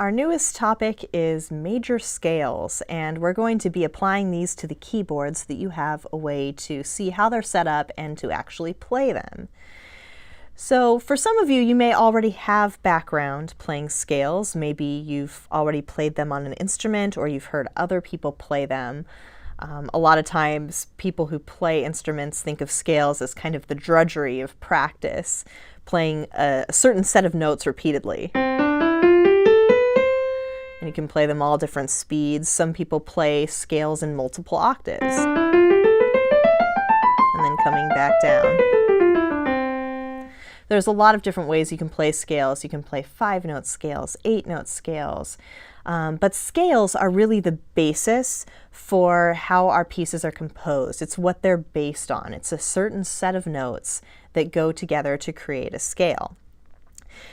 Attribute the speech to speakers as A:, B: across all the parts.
A: Our newest topic is major scales, and we're going to be applying these to the keyboard so that you have a way to see how they're set up and to actually play them. So for some of you, you may already have background playing scales. Maybe you've already played them on an instrument or you've heard other people play them. A lot of times people who play instruments think of scales as kind of the drudgery of practice, playing a certain set of notes repeatedly. And you can play them all different speeds. Some people play scales in multiple octaves. And then coming back down. There's a lot of different ways you can play scales. You can play 5-note scales, 8-note scales. But scales are really the basis for how our pieces are composed. It's what they're based on. It's a certain set of notes that go together to create a scale.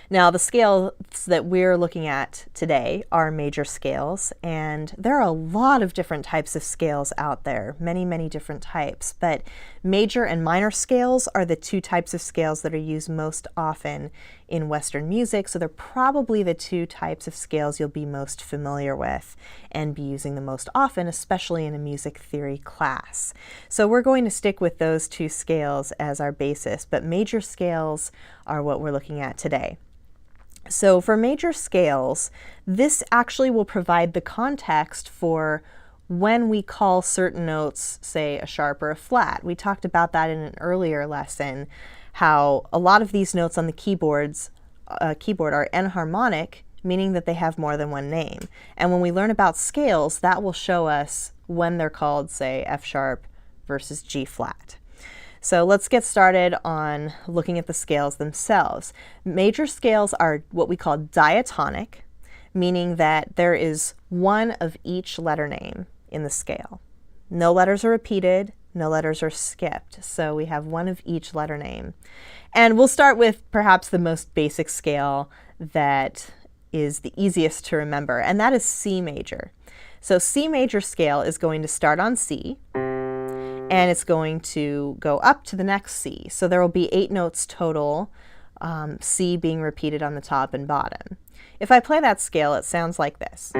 A: Now, the scales that we're looking at today are major scales, and there are a lot of different types of scales out there, many different types, but major and minor scales are the two types of scales that are used most often in Western music, so they're probably the two types of scales you'll be most familiar with and be using the most often, especially in a music theory class. So we're going to stick with those two scales as our basis, but major scales are what we're looking at today. So for major scales, this actually will provide the context for when we call certain notes, say a sharp or a flat. We talked about that in an earlier lesson, how a lot of these notes on the keyboard are enharmonic, meaning that they have more than one name. And when we learn about scales, that will show us when they're called, say, F sharp versus G flat. So let's get started on looking at the scales themselves. Major scales are what we call diatonic, meaning that there is one of each letter name in the scale. No letters are repeated, no letters are skipped, so we have one of each letter name. And we'll start with perhaps the most basic scale that is the easiest to remember, and that is C major. So C major scale is going to start on C, and it's going to go up to the next C. So there will be 8 notes total, C being repeated on the top and bottom. If I play that scale, it sounds like this.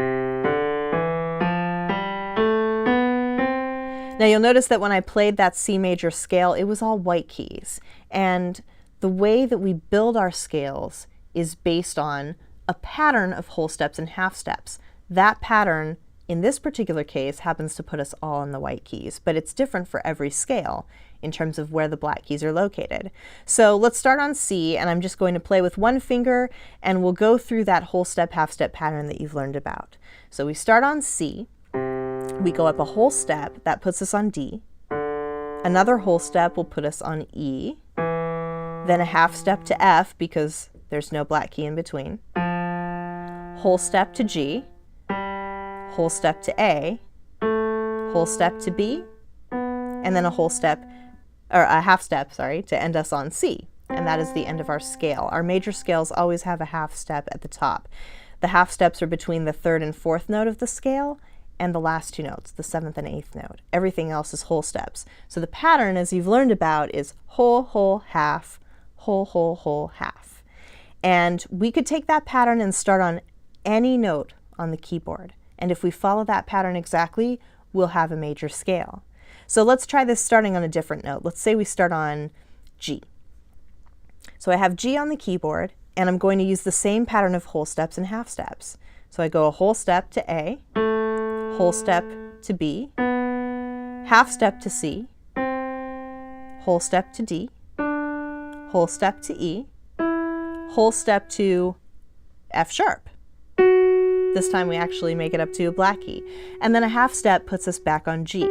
A: Now you'll notice that when I played that C major scale, it was all white keys. And the way that we build our scales is based on a pattern of whole steps and half steps. That pattern, in this particular case, happens to put us all in the white keys, but it's different for every scale in terms of where the black keys are located. So let's start on C, and I'm just going to play with one finger, and we'll go through that whole step, half step pattern that you've learned about. So we start on C, we go up a whole step, that puts us on D. Another whole step will put us on E, then a half step to F because there's no black key in between, whole step to G, whole step to A, whole step to B, and then a whole step, or a half step, sorry, to end us on C. And that is the end of our scale. Our major scales always have a half step at the top. The half steps are between the 3rd and 4th note of the scale and the last 2 notes, the 7th and 8th note. Everything else is whole steps. So the pattern, as you've learned about, is whole, whole, half, whole, whole, whole, half. And we could take that pattern and start on any note on the keyboard. And if we follow that pattern exactly, we'll have a major scale. So let's try this starting on a different note. Let's say we start on G. So I have G on the keyboard, and I'm going to use the same pattern of whole steps and half steps. So I go a whole step to A, whole step to B, half step to C, whole step to D, whole step to E, whole step to F sharp. This time we actually make it up to a black key. And then a half step puts us back on G.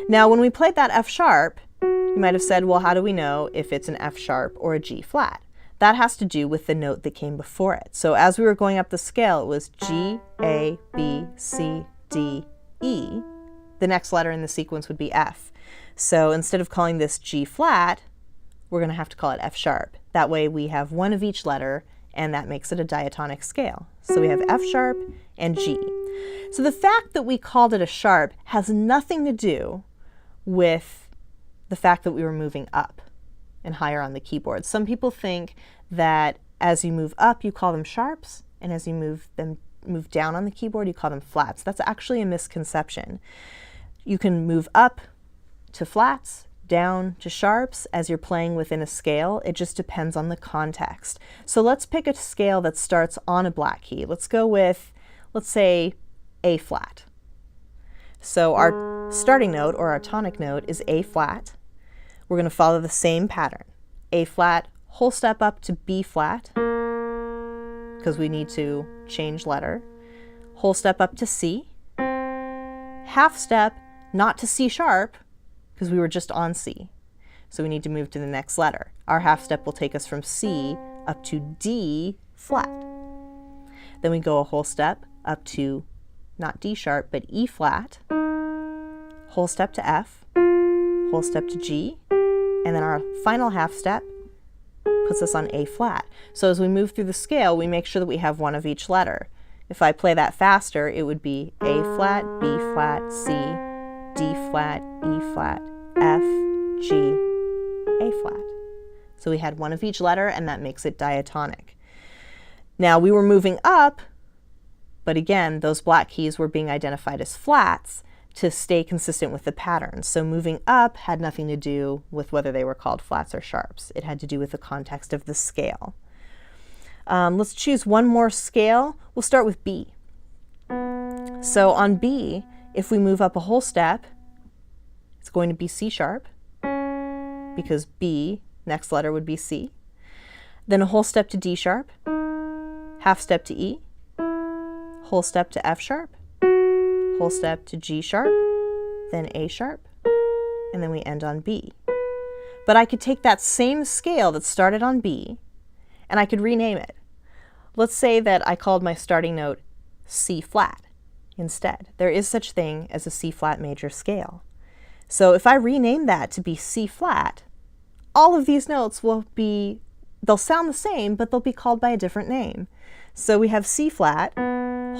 A: Now when we played that F sharp, you might have said, well, how do we know if it's an F sharp or a G flat? That has to do with the note that came before it. So as we were going up the scale, it was G, A, B, C, D, E. The next letter in the sequence would be F. So instead of calling this G flat, we're going to have to call it F sharp. That way we have one of each letter, and that makes it a diatonic scale. So we have F sharp and G. So the fact that we called it a sharp has nothing to do with the fact that we were moving up and higher on the keyboard. Some people think that as you move up, you call them sharps, and as you move them move down on the keyboard, you call them flats. That's actually a misconception. You can move up to flats, down to sharps as you're playing within a scale. It just depends on the context. So let's pick a scale that starts on a black key. Let's go with, let's say, A flat. So our starting note, or our tonic note, is A flat. We're going to follow the same pattern. A flat, whole step up to B flat, because we need to change letter. Whole step up to C. Half step, not to C sharp, because we were just on C. So we need to move to the next letter. Our half step will take us from C up to D flat. Then we go a whole step up to, not D sharp, but E flat. Whole step to F. Whole step to G. And then our final half step puts us on A flat. So as we move through the scale, we make sure that we have one of each letter. If I play that faster, it would be A flat, B flat, C, D flat, E flat, F, G, A flat. So we had one of each letter, and that makes it diatonic. Now we were moving up, but again, those black keys were being identified as flats to stay consistent with the pattern. So moving up had nothing to do with whether they were called flats or sharps. It had to do with the context of the scale. Let's choose one more scale. We'll start with B. So on B, if we move up a whole step, it's going to be C sharp, because B, next letter would be C. Then a whole step to D sharp, half step to E, whole step to F sharp, whole step to G sharp, then A sharp, and then we end on B. But I could take that same scale that started on B, and I could rename it. Let's say that I called my starting note C flat instead. There is such thing as a C flat major scale. So if I rename that to be C flat, all of these notes will be, they'll sound the same, but they'll be called by a different name. So we have C flat,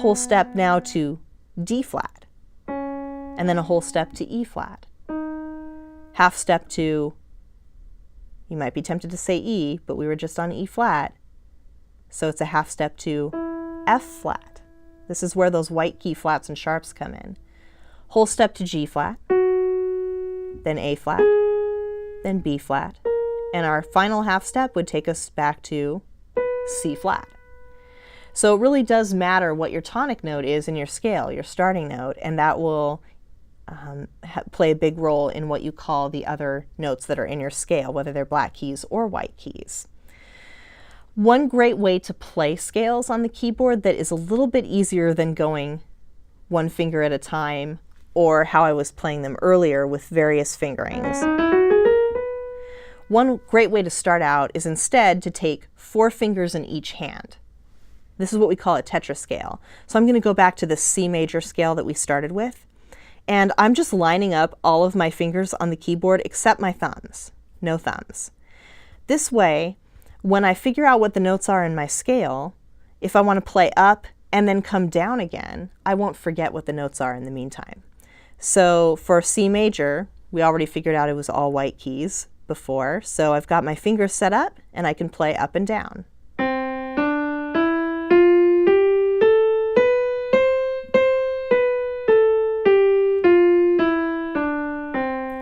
A: whole step now to D flat, and then a whole step to E flat. Half step to, you might be tempted to say E, but we were just on E flat, so it's a half step to F flat. This is where those white key flats and sharps come in. Whole step to G flat, then A flat, then B flat, and our final half step would take us back to C flat. So it really does matter what your tonic note is in your scale, your starting note, and that will play a big role in what you call the other notes that are in your scale, whether they're black keys or white keys. One great way to play scales on the keyboard that is a little bit easier than going one finger at a time, or how I was playing them earlier with various fingerings. One great way to start out is instead to take 4 fingers in each hand. This is what we call a Tetris scale. So I'm going to go back to the C major scale that we started with, and I'm just lining up all of my fingers on the keyboard except my thumbs. No thumbs. This way, when I figure out what the notes are in my scale, if I want to play up and then come down again, I won't forget what the notes are in the meantime. So for C major, we already figured out it was all white keys before, so I've got my fingers set up and I can play up and down.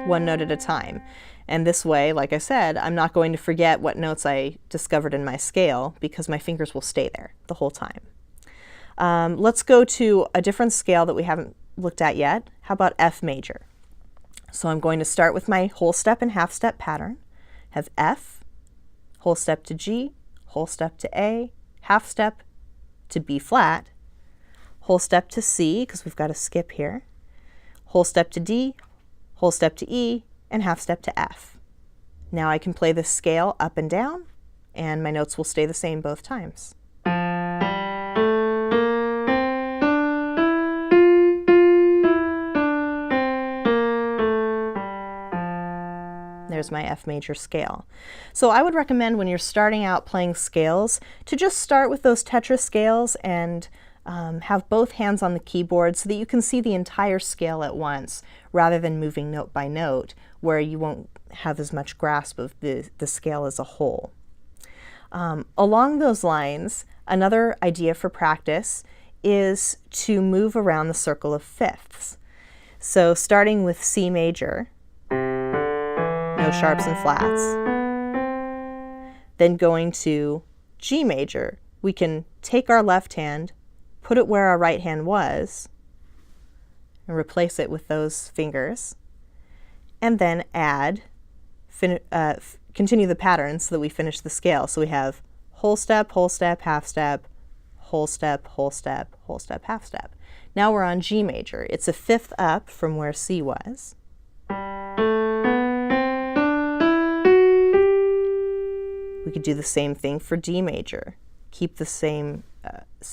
A: One note at a time. And this way, like I said, I'm not going to forget what notes I discovered in my scale because my fingers will stay there the whole time. Let's go to a different scale that we haven't looked at yet. How about F major? So I'm going to start with my whole step and half step pattern. Have F, whole step to G, whole step to A, half step to B flat, whole step to C, because we've got a skip here, whole step to D, whole step to E, and half step to F. Now I can play this scale up and down, and my notes will stay the same both times. There's my F major scale. So I would recommend when you're starting out playing scales to just start with those Tetris scales and have both hands on the keyboard so that you can see the entire scale at once rather than moving note by note where you won't have as much grasp of the scale as a whole. Along those lines, another idea for practice is to move around the circle of fifths. So starting with C major, no sharps and flats, then going to G major, we can take our left hand, put it where our right hand was, and replace it with those fingers, and then add, continue the pattern so that we finish the scale. So we have whole step, half step, whole step, half step. Now we're on G major. It's a fifth up from where C was. We could do the same thing for D major. Keep the same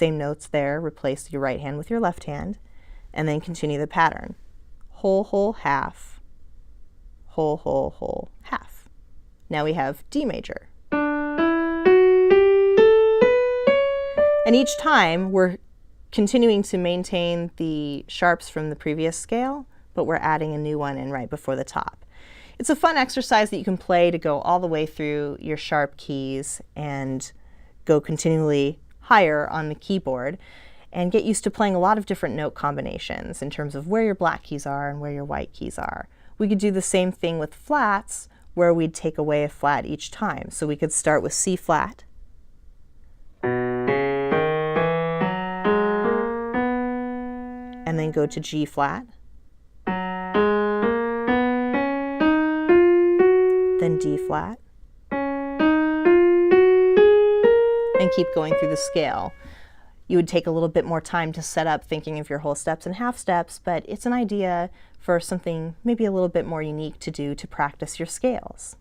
A: notes there, replace your right hand with your left hand, and then continue the pattern. Whole, half, whole, half. Now we have D major. And each time we're continuing to maintain the sharps from the previous scale, but we're adding a new one in right before the top. It's a fun exercise that you can play to go all the way through your sharp keys and go continually higher on the keyboard and get used to playing a lot of different note combinations in terms of where your black keys are and where your white keys are. We could do the same thing with flats, where we'd take away a flat each time. So we could start with C flat, and then go to G flat, then D flat, and keep going through the scale. You would take a little bit more time to set up thinking of your whole steps and half steps, but it's an idea for something maybe a little bit more unique to do to practice your scales.